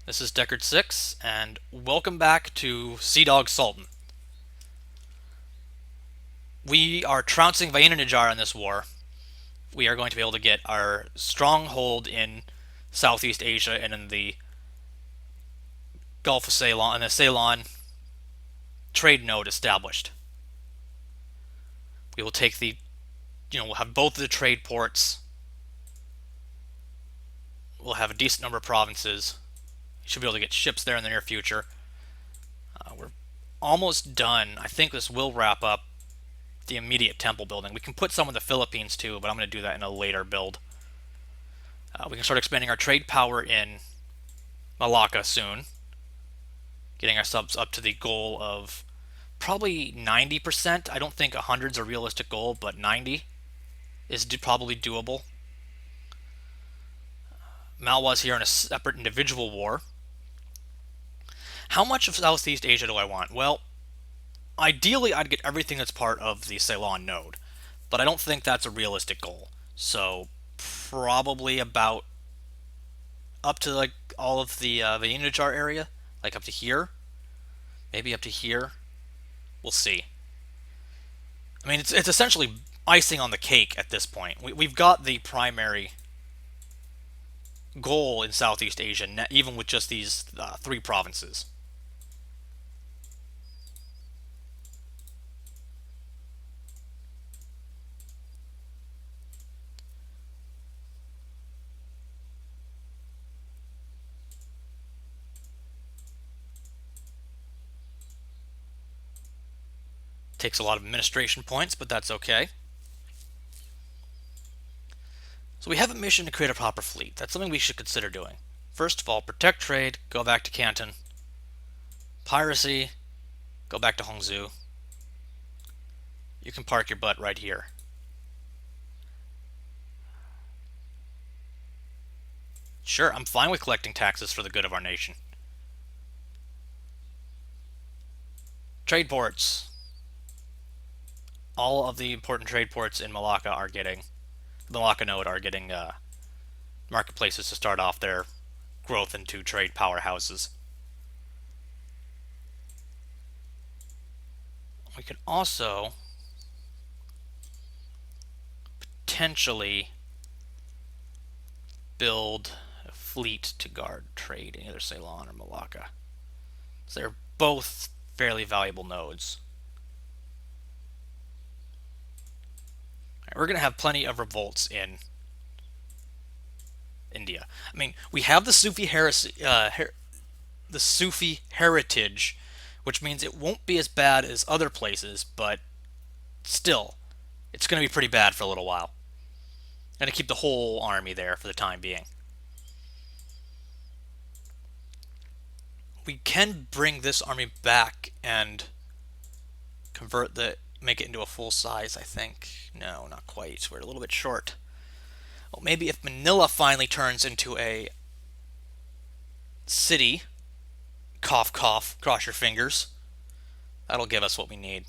This is Deckard6, and welcome back to Sea Dog Sultan. We are trouncing Vainanajar in this war. We are going to be able to get our stronghold in Southeast Asia and in the Gulf of Ceylon and the Ceylon trade node established. We will take we'll have both of the trade ports. We'll have a decent number of provinces. We should be able to get ships there in the near future. We're almost done. I think this will wrap up the immediate temple building. We can put some in the Philippines too, but I'm going to do that in a later build. We can start expanding our trade power in Malacca soon, getting our subs up to the goal of probably 90%. I don't think 100 is a realistic goal, but 90 is probably doable. Malwa's here in a separate individual war. How much of Southeast Asia do I want? Well, ideally I'd get everything that's part of the Ceylon node, but I don't think that's a realistic goal. So probably about up to like all of the Vainanajar area, like up to here, maybe up to here. We'll see. I mean, it's essentially icing on the cake at this point. We've got the primary goal in Southeast Asia, even with just these three provinces. Takes a lot of administration points, but that's okay. So we have a mission to create a proper fleet. That's something we should consider doing. First of all, protect trade, go back to Canton. Piracy, go back to Hongzhou. You can park your butt right here. Sure, I'm fine with collecting taxes for the good of our nation. Trade ports. All of the important trade ports in Malacca are getting, the Malacca node are getting marketplaces to start off their growth into trade powerhouses. We could also potentially build a fleet to guard trade in either Ceylon or Malacca. So they're both fairly valuable nodes. We're going to have plenty of revolts in India. I mean, we have the Sufi heritage, which means it won't be as bad as other places, but still, it's going to be pretty bad for a little while. Going to keep the whole army there for the time being. We can bring this army back and make it into a full size, I think. No, not quite. We're a little bit short. Well, maybe if Manila finally turns into a city, cough, cough, cross your fingers, that'll give us what we need.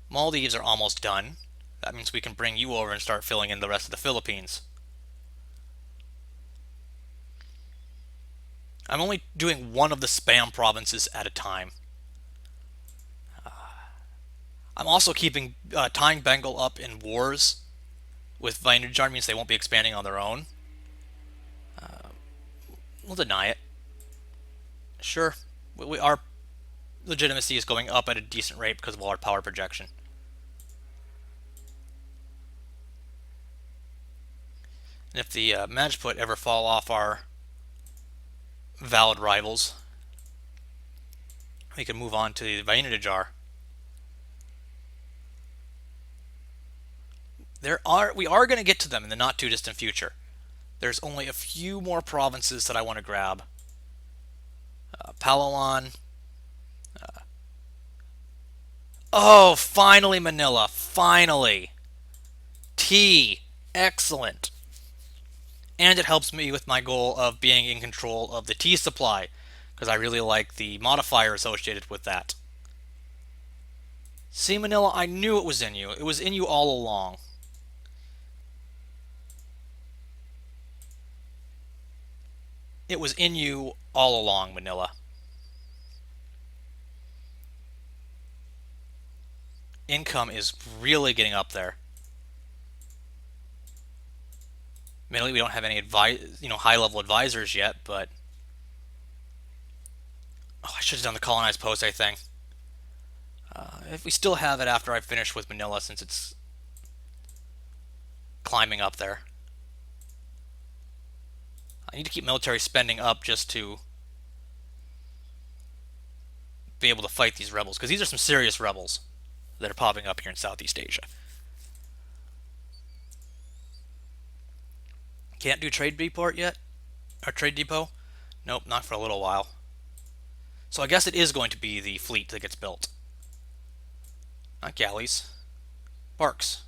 Maldives are almost done. That means we can bring you over and start filling in the rest of the Philippines. I'm only doing one of the spam provinces at a time. I'm also tying Bengal up in wars with Vainanajar, means they won't be expanding on their own. We'll deny it. Sure, our legitimacy is going up at a decent rate because of all our power projection. And if the Majput ever fall off our valid rivals, we can move on to the Vainanajar. We are going to get to them in the not too distant future. There's only a few more provinces that I want to grab. Palawan. Oh, finally Manila. Finally. T. Excellent. And it helps me with my goal of being in control of the tea supply, because I really like the modifier associated with that. See, Manila, I knew it was in you. It was in you all along. It was in you all along, Manila. Income is really getting up there. Admittedly, we don't have any high-level advisors yet, but I should have done the colonized post, I think. If we still have it after I finish with Manila, since it's climbing up there. I need to keep military spending up just to be able to fight these rebels, because these are some serious rebels that are popping up here in Southeast Asia. Can't do trade depot yet? Or trade depot? Nope, not for a little while. So I guess it is going to be the fleet that gets built. Not galleys. Barks.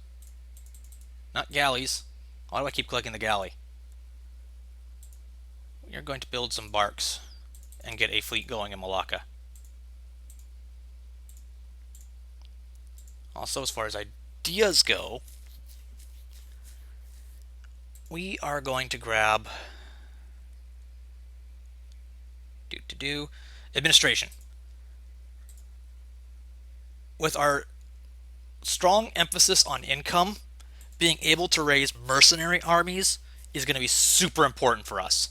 Not galleys. Why do I keep clicking the galley? We are going to build some barks and get a fleet going in Malacca. Also, as far as ideas go, we are going to grab administration. With our strong emphasis on income, being able to raise mercenary armies is going to be super important for us.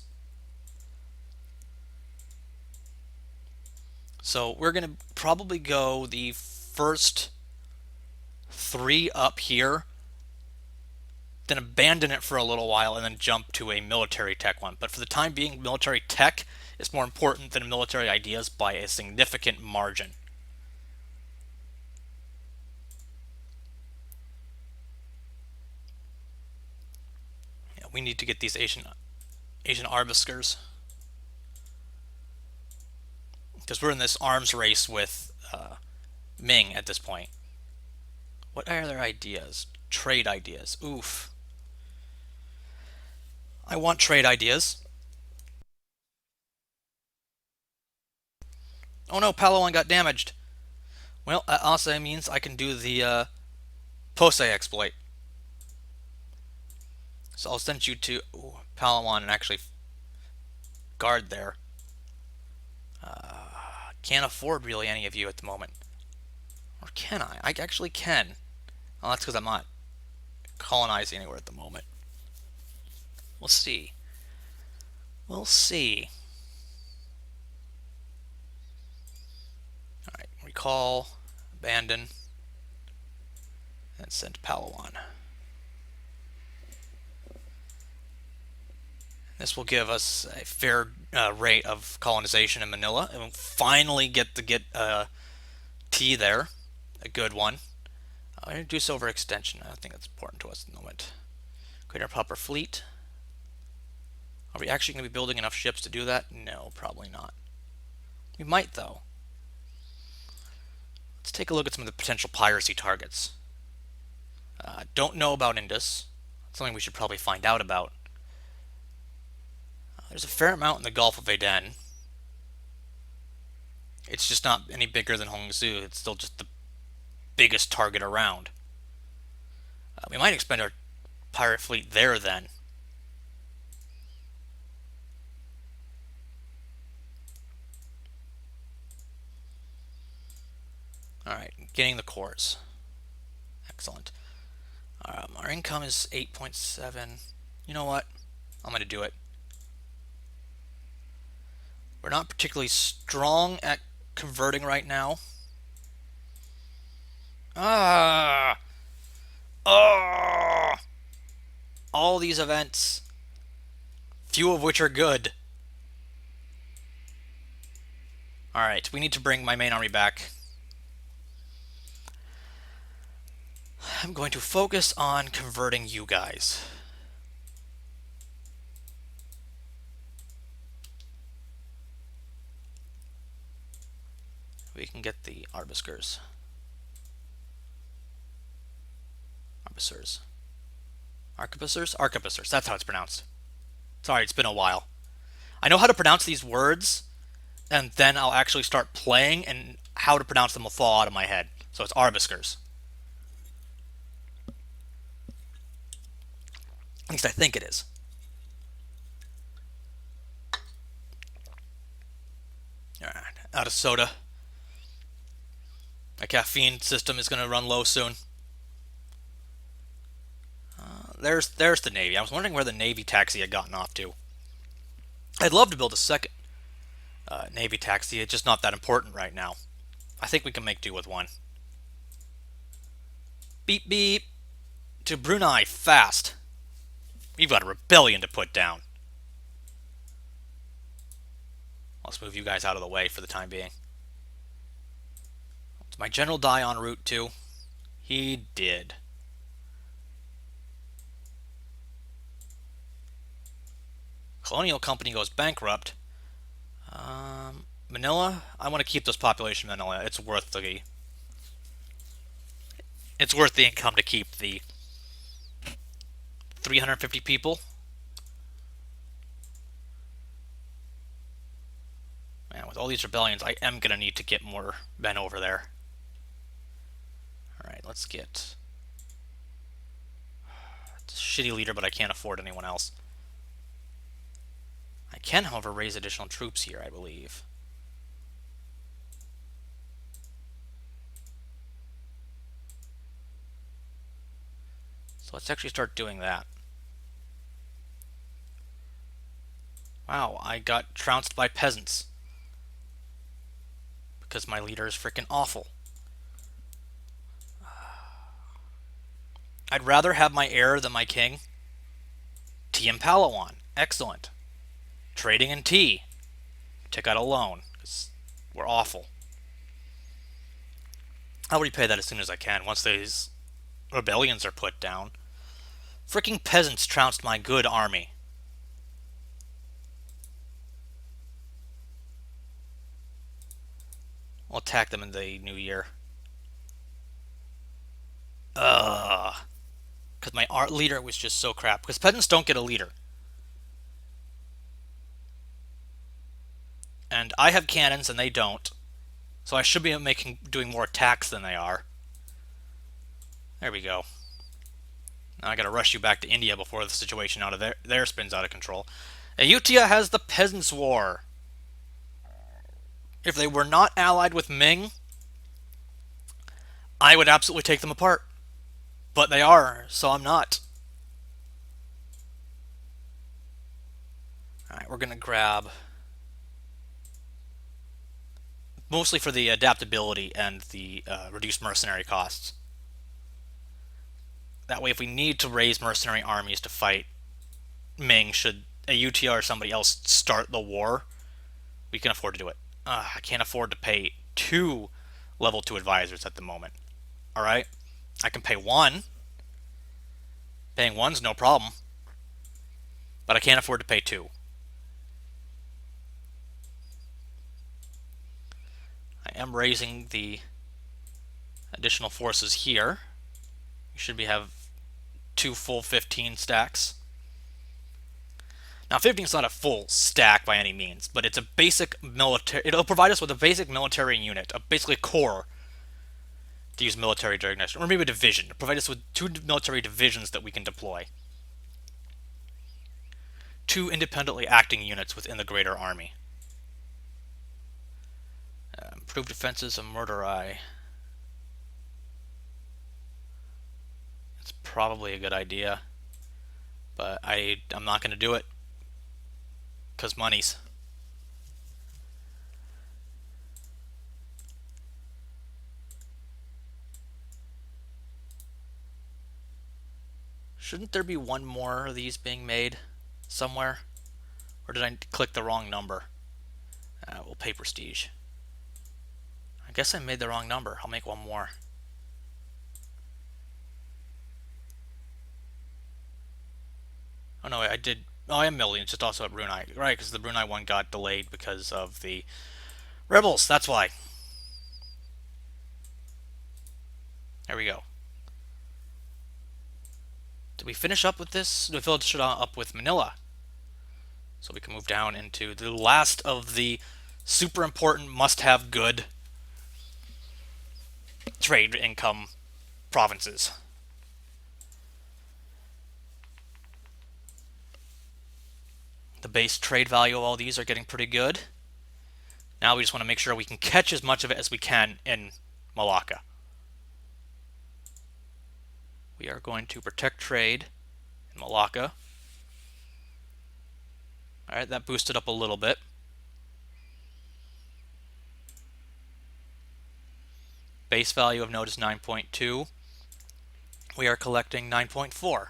So we're going to probably go the first 3 up here, then abandon it for a little while, and then jump to a military tech one. But for the time being, military tech is more important than military ideas by a significant margin. Yeah, we need to get these Asian armiskers, because we're in this arms race with Ming at this point. What are their ideas? Trade ideas. Oof. I want trade ideas. Oh no, Palawan got damaged. Well, that also means I can do the Pose exploit. So I'll send you to Palawan and actually guard there. Can't afford really any of you at the moment. Or can I? I actually can. Oh, that's because I'm not colonizing anywhere at the moment. We'll see. We'll see. Alright, recall, abandon, and send Palawan. This will give us a fair rate of colonization in Manila, and we'll finally get T there, a good one. Reduce overextension. I think that's important to us at the moment. Create our proper fleet. Are we actually going to be building enough ships to do that? No, probably not. We might, though. Let's take a look at some of the potential piracy targets. Don't know about Indus. That's something we should probably find out about. There's a fair amount in the Gulf of Aden. It's just not any bigger than Hongzhou. It's still just the biggest target around. We might expand our pirate fleet there then. Alright, getting the cores. Excellent. Our income is 8.7. You know what? I'm going to do it. We're not particularly strong at converting right now. All these events, few of which are good. Alright, we need to bring my main army back. I'm going to focus on converting you guys. We can get the arquebusiers. Arquebusiers. That's how it's pronounced. Sorry, it's been a while. I know how to pronounce these words, and then I'll actually start playing, and how to pronounce them will fall out of my head. So it's arquebusiers. At least I think it is. Out of soda. My caffeine system is going to run low soon. There's the Navy. I was wondering where the Navy taxi had gotten off to. I'd love to build a second Navy taxi. It's just not that important right now. I think we can make do with one. Beep beep. To Brunei, fast. We've got a rebellion to put down. Let's move you guys out of the way for the time being. Did my general die en route too? He did. Colonial company goes bankrupt. Manila, I want to keep this population in Manila. It's worth the income to keep the 350 people. Man, with all these rebellions, I am going to need to get more men over there. Alright, let's get... It's a shitty leader, but I can't afford anyone else. I can, however, raise additional troops here, I believe. So let's actually start doing that. Wow, I got trounced by peasants. Because my leader is freaking awful. I'd rather have my heir than my king. Tea and Palawan. Excellent. Trading in tea. Take out a loan. Because we're awful. I'll repay that as soon as I can, once these rebellions are put down. Freaking peasants trounced my good army. We'll attack them in the new year. Because my art leader was just so crap. Because peasants don't get a leader. And I have cannons and they don't. So I should be doing more attacks than they are. There we go. Now I gotta rush you back to India before the situation out of there spins out of control. Ayutthaya has the Peasants' War. If they were not allied with Ming, I would absolutely take them apart. But they are, so I'm not. Alright, we're gonna grab... mostly for the adaptability and the reduced mercenary costs. That way, if we need to raise mercenary armies to fight Ming, should Ayutthaya or somebody else start the war, we can afford to do it. I can't afford to pay 2 level 2 advisors at the moment. Alright? I can pay 1. Paying 1's no problem. But I can't afford to pay 2. I am raising the additional forces here. We should have 2 full 15 stacks. Now 15 is not a full stack by any means, but it's a basic military... It'll provide us with a basic military unit, basically a corps, to use military during next... Or maybe a division. It'll provide us with 2 military divisions that we can deploy. 2 independently acting units within the greater army. Improved defenses of Murderai. It's probably a good idea, but I'm not going to do it. Because monies. Shouldn't there be one more of these being made somewhere? Or did I click the wrong number? We'll pay prestige. I guess I made the wrong number. I'll make one more. Oh no, I did... Oh, I am building. It's just also at Brunei. Right, because the Brunei one got delayed because of the rebels. That's why. There we go. Did we finish up with this? We finished up with Manila. So we can move down into the last of the super important must-have good trade income provinces. The base trade value of all these are getting pretty good. Now we just want to make sure we can catch as much of it as we can in Malacca. We are going to protect trade in Malacca. Alright, that boosted up a little bit. Base value of node is 9.2. We are collecting 9.4.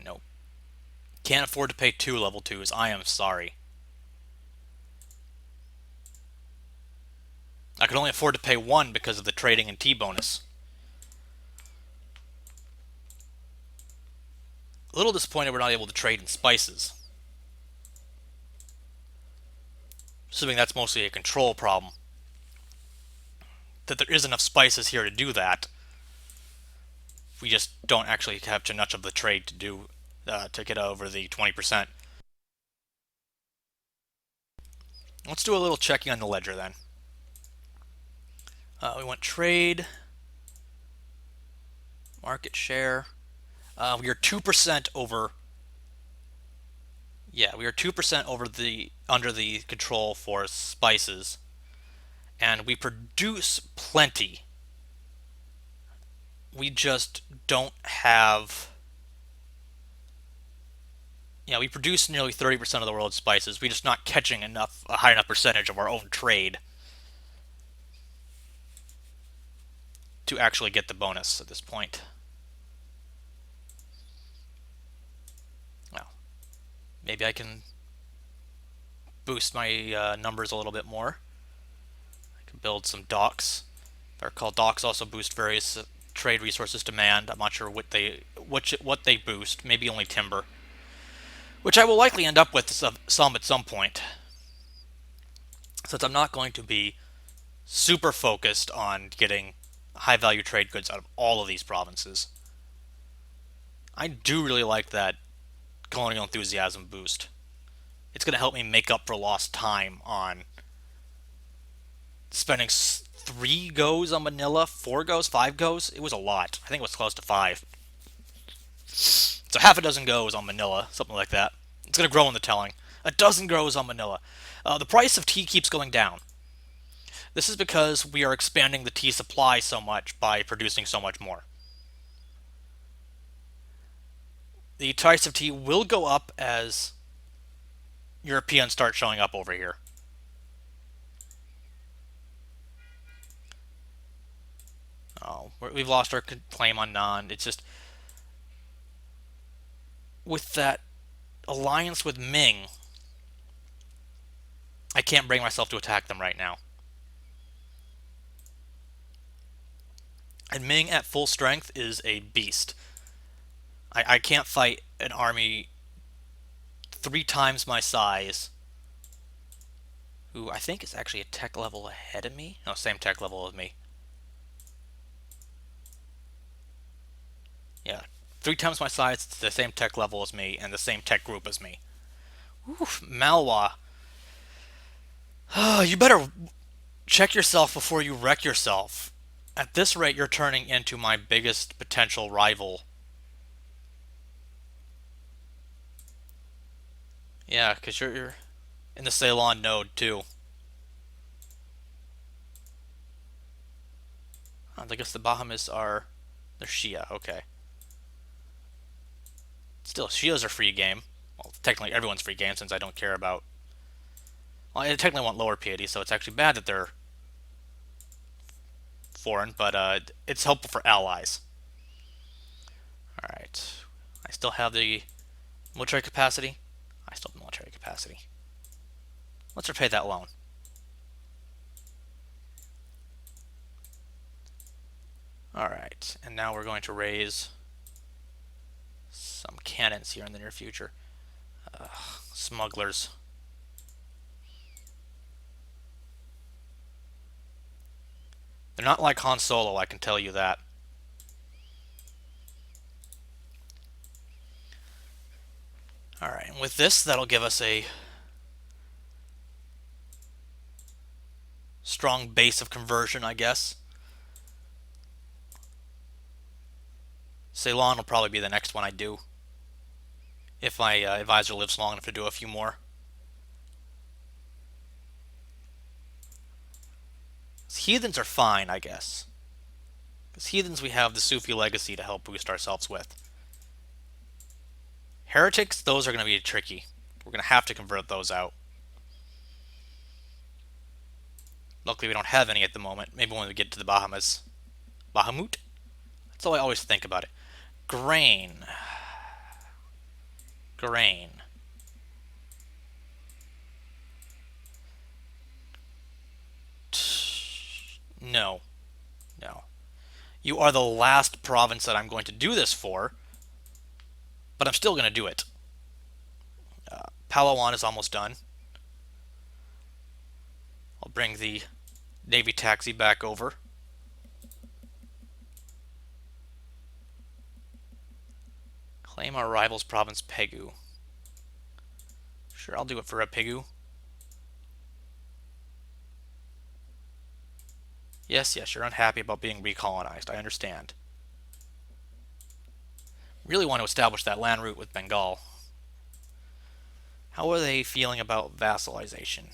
Nope. Can't afford to pay 2 level 2s. I am sorry. I can only afford to pay 1 because of the trading and T bonus. A little disappointed we're not able to trade in spices. Assuming that's mostly a control problem. That there is enough spices here to do that. We just don't actually have too much of the trade to do to get over the 20%. Let's do a little checking on the ledger then. We want trade, market share. We are 2% over. Yeah, we are 2% over the under the control for spices, and we produce plenty. We just don't have. Yeah, we produce nearly 30% of the world's spices. We're just not catching a high enough percentage of our own trade to actually get the bonus at this point. Well, maybe I can boost my numbers a little bit more. I can build some docks. They're called docks. Also boost various trade resources demand. I'm not sure what they boost. Maybe only timber, which I will likely end up with some at some point, since I'm not going to be super focused on getting high value trade goods out of all of these provinces. I do really like that colonial enthusiasm boost. It's going to help me make up for lost time on spending 3 goes on Manila, 4 goes, 5 goes. It was a lot. I think it was close to 5. So half a dozen goes on Manila, something like that. It's going to grow in the telling. A dozen goes on Manila. The price of tea keeps going down. This is because we are expanding the tea supply so much by producing so much more. The price of tea will go up as Europeans start showing up over here. Oh, we've lost our claim on Nan. It's just with that alliance with Ming, I can't bring myself to attack them right now. And Ming at full strength is a beast. I can't fight an army 3 times my size, who I think is actually a tech level ahead of me. No, same tech level as me. Yeah, 3 times my size, it's the same tech level as me, and the same tech group as me. Oof, Malwa. You better check yourself before you wreck yourself. At this rate, you're turning into my biggest potential rival. Yeah, because you're in the Ceylon node, too. I guess the Bahamas are... They're Shia, okay. Still, Shias are free game. Well, technically everyone's free game since I don't care about... Well, I technically want lower piety, so it's actually bad that they're foreign, but it's helpful for allies. Alright. I still have the military capacity. I still have military capacity. Let's repay that loan. Alright, and now we're going to raise some cannons here in the near future. Smugglers. They're not like Han Solo, I can tell you that. Alright, and with this, that'll give us a strong base of conversion, I guess. Ceylon will probably be the next one I do. if my advisor lives long enough to do a few more. Heathens are fine, I guess. Because heathens we have the Sufi legacy to help boost ourselves with. Heretics, those are going to be tricky. We're going to have to convert those out. Luckily, we don't have any at the moment. Maybe when we get to the Bahamas. Bahamut? That's all I always think about it. Grain. Grain. No. No. You are the last province that I'm going to do this for, but I'm still going to do it. Palawan is almost done. I'll bring the Navy taxi back over. Claim our rival's province, Pegu. Sure, I'll do it for a Pegu. Yes, yes, you're unhappy about being recolonized. I understand. Really want to establish that land route with Bengal. How are they feeling about vassalization?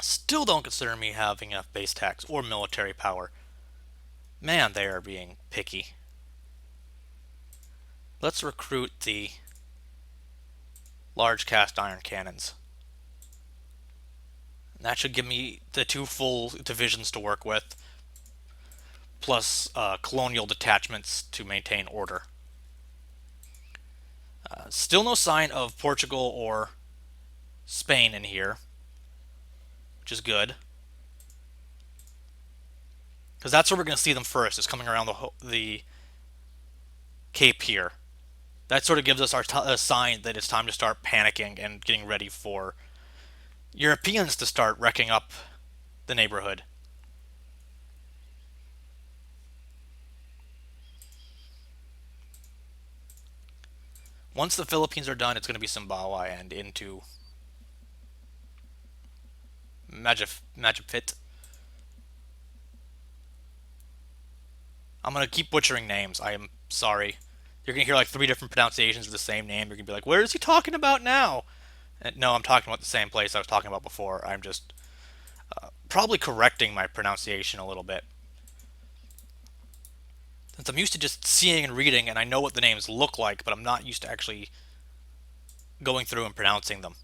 Still don't consider me having enough base tax or military power. Man, they are being picky. Let's recruit the large cast iron cannons. That should give me the 2 full divisions to work with, plus colonial detachments to maintain order. Still no sign of Portugal or Spain in here, which is good. Because that's where we're going to see them first, is coming around the Cape here. That sort of gives us a sign that it's time to start panicking and getting ready for Europeans to start wrecking up the neighborhood. Once the Philippines are done, it's going to be Sumbawa and into Majapahit. I'm going to keep butchering names. I am sorry. You're going to hear like 3 different pronunciations of the same name. You're going to be like, where is he talking about now? And no, I'm talking about the same place I was talking about before. I'm just probably correcting my pronunciation a little bit. Since I'm used to just seeing and reading, and I know what the names look like, but I'm not used to actually going through and pronouncing them.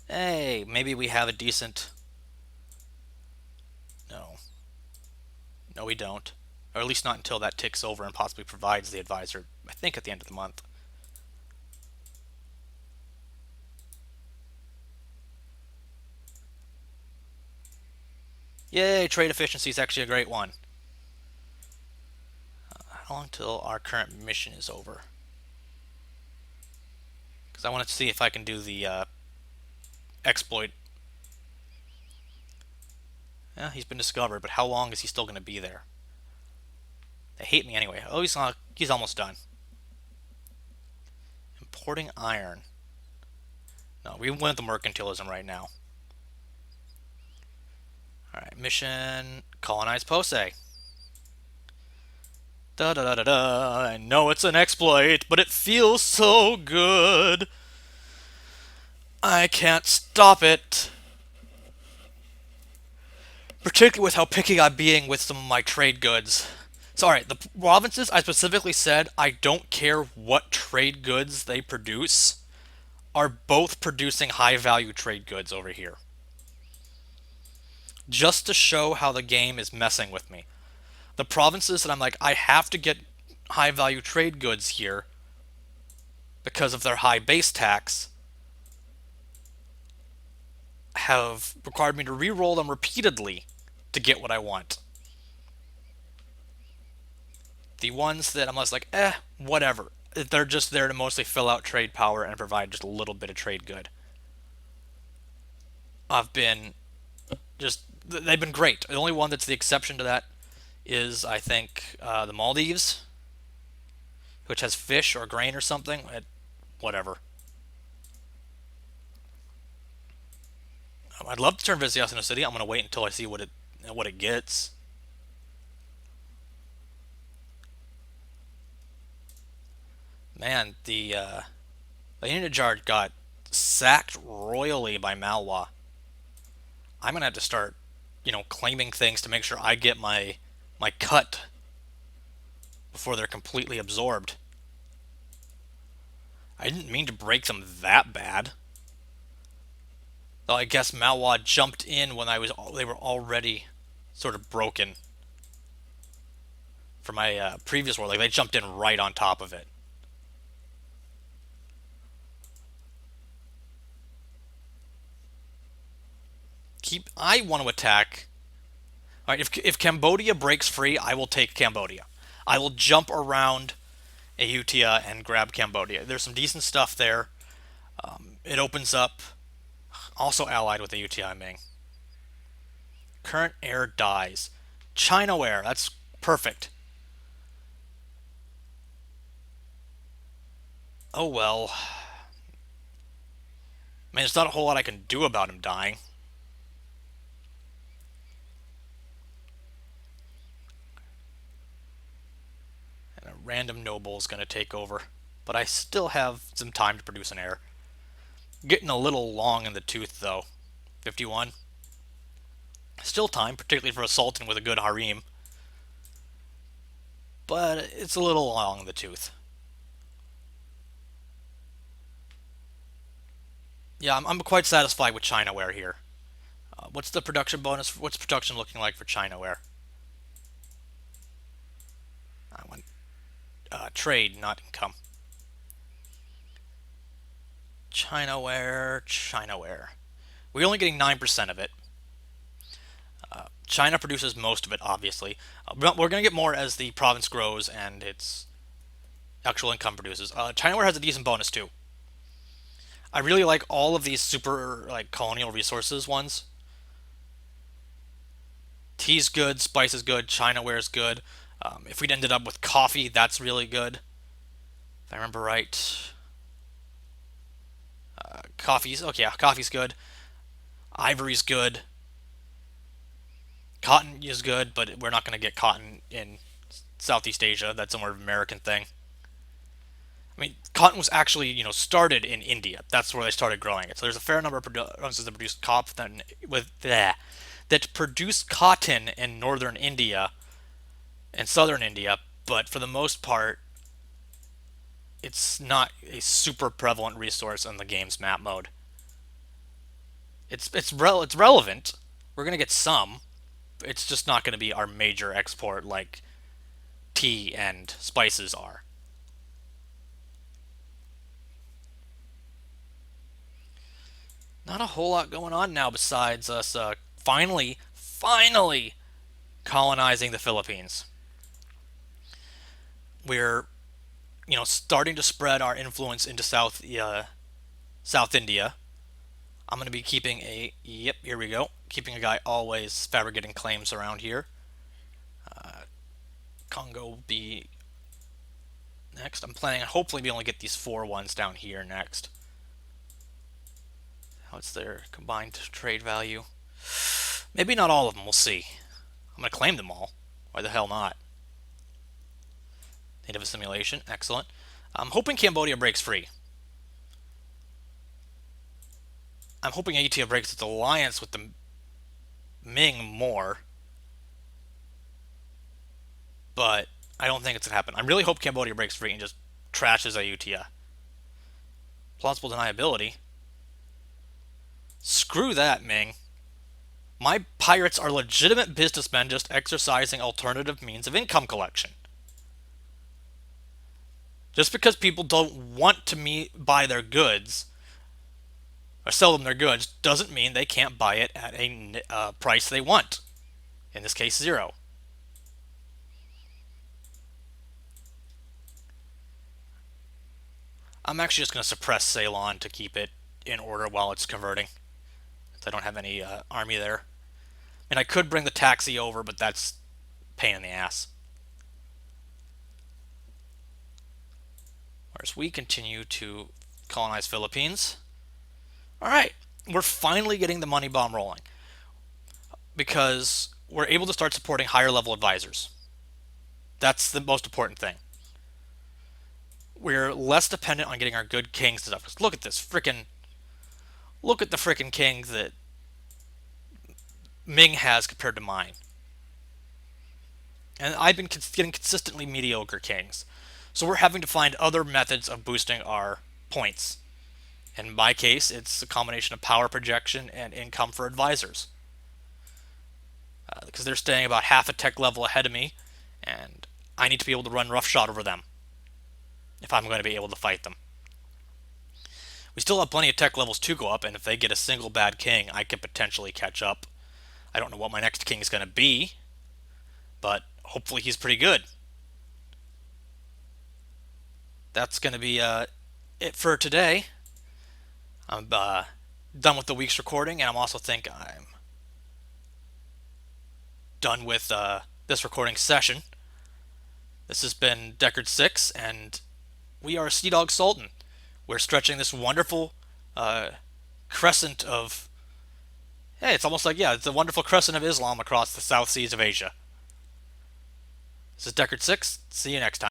Hey, maybe we have a decent... No. No, we don't. Or at least not until that ticks over and possibly provides the advisor, I think, at the end of the month. Yay, trade efficiency is actually a great one. How long till our current mission is over? Because I want to see if I can do the exploit. Yeah, he's been discovered, but how long is he still going to be there? They hate me anyway. Oh, he's almost done. Importing iron. No, we went the mercantilism right now. Alright, mission colonize Pose. Da da da da da. I know it's an exploit, but it feels so good. I can't stop it. Particularly with how picky I'm being with some of my trade goods. Sorry, the provinces I specifically said I don't care what trade goods they produce are both producing high value trade goods over here. Just to show how the game is messing with me. The provinces that I'm like, I have to get high value trade goods here because of their high base tax have required me to re-roll them repeatedly to get what I want. The ones that I'm just like, whatever. They're just there to mostly fill out trade power and provide just a little bit of trade good. I've been just, they've been great. The only one that's the exception to that is, I think, the Maldives, which has fish or grain or something. Whatever. I'd love to turn Vizcaya into a city. I'm going to wait until I see what it gets. Man, the The Unijard got sacked royally by Malwa. I'm gonna have to start, claiming things to make sure I get my cut before they're completely absorbed. I didn't mean to break them that bad. Though I guess Malwa jumped in when they were already sort of broken for my previous war. Like they jumped in right on top of it. I want to attack. All right, if Cambodia breaks free, I will take Cambodia. I will jump around Ayutthaya and grab Cambodia. There's some decent stuff there. It opens up. Also allied with Ayutthaya Ming. Current heir dies. Chinaware. That's perfect. Oh well. I mean, there's not a whole lot I can do about him dying. And a random noble is going to take over. But I still have some time to produce an heir. Getting a little long in the tooth, though. 51. Still time, particularly for a sultan with a good harem. But it's a little long in the tooth. Yeah, I'm quite satisfied with Chinaware here. What's the production bonus? What's production looking like for Chinaware? I want trade, not income. Chinaware, Chinaware. We're only getting 9% of it. China produces most of it, obviously. We're going to get more as the province grows and its actual income produces. Chinaware has a decent bonus too. I really like all of these super like colonial resources ones. Tea's good, spice is good, Chinaware is good. If we'd ended up with coffee, that's really good. If I remember right, coffee's okay. Yeah, coffee's good. Ivory's good. Cotton is good, but we're not going to get cotton in Southeast Asia. That's a more American thing. I mean, cotton was actually, started in India. That's where they started growing it. So there's a fair number of provinces that produce cotton that produce cotton in northern India and southern India, but for the most part, it's not a super prevalent resource in the game's map mode. It's relevant. We're gonna get some. It's just not gonna be our major export like tea and spices are. Not a whole lot going on now besides us finally colonizing the Philippines. We're starting to spread our influence into South India. I'm going to be keeping here we go, keeping a guy always fabricating claims around here. Congo will be next. I'm planning on hopefully be able to get these 4 ones down here next. What's their combined trade value? Maybe not all of them, we'll see. I'm going to claim them all. Why the hell not? Native assimilation, excellent. I'm hoping Cambodia breaks free. I'm hoping Ayutthaya breaks its alliance with the Ming more. But I don't think it's going to happen. I really hope Cambodia breaks free and just trashes Ayutthaya. Plausible deniability. Screw that, Ming. My pirates are legitimate businessmen just exercising alternative means of income collection. Just because people don't want to buy their goods or sell them their goods doesn't mean they can't buy it at a price they want. In this case, 0. I'm actually just going to suppress Ceylon to keep it in order while it's converting. I don't have any army there. And I could bring the taxi over, but that's pain in the ass. Whereas we continue to colonize Philippines. Alright, we're finally getting the money bomb rolling. Because we're able to start supporting higher level advisors. That's the most important thing. we're less dependent on getting our good kings to stuff. Because look at this freaking, look at the freaking kings that Ming has compared to mine. And I've been getting consistently mediocre kings. So we're having to find other methods of boosting our points. In my case, it's a combination of power projection and income for advisors. Because they're staying about half a tech level ahead of me, and I need to be able to run roughshod over them if I'm going to be able to fight them. We still have plenty of tech levels to go up, and if they get a single bad king, I could potentially catch up. I don't know what my next king is going to be, but hopefully he's pretty good. That's going to be it for today. I'm done with the week's recording, and I'm also think I'm done with this recording session. This has been Deckard 6, and we are Sea Dog Sultan. We're stretching this wonderful crescent of... Hey, it's almost like, yeah, it's a wonderful crescent of Islam across the South Seas of Asia. This is Deckard 6. See you next time.